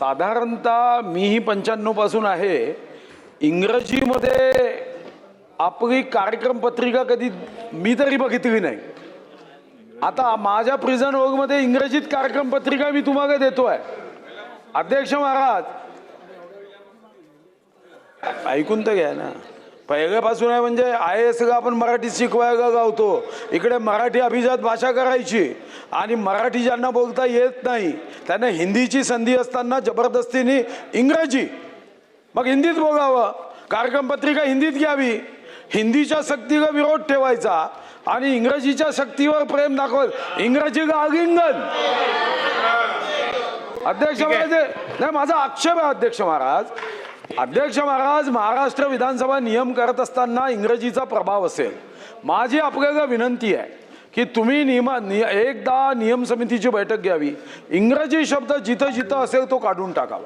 साधारणतः मीही 95 पासून आहे. इंग्रजीमध्ये आपली कार्यक्रम पत्रिका कधी मी तरी बघितली नाही. आता माझ्या प्रिझन वर्गमध्ये इंग्रजीत कार्यक्रम पत्रिका मी तुम्हाला देतोय. अध्यक्ष महाराज ऐकून तर घ्या ना. पहिल्यापासून आहे म्हणजे IAS ला आपण मराठी शिकवायला गावतो. इकडे मराठी अभिजात भाषा करायची आणि मराठी ज्यांना बोलता येत नाही त्यांना हिंदीची संधी असताना जबरदस्तीने इंग्रजी, मग हिंदीत बोलावं, कार्यक्रम पत्रिका हिंदीत घ्यावी. हिंदीच्या सक्तीला विरोध ठेवायचा आणि इंग्रजीच्या सक्तीवर प्रेम दाखवत इंग्रजीला आलिंगन. अध्यक्ष महाराज नाही, माझा आक्षेप आहे अध्यक्ष महाराज. अध्यक्ष महाराज, महाराष्ट्र विधानसभा नियम करत असताना इंग्रजीचा प्रभाव असेल. माझी आपल्याला विनंती आहे की तुम्ही एकदा नियम समितीची बैठक घ्यावी. इंग्रजी शब्द जिथं जिथं असेल तो काढून टाकावा.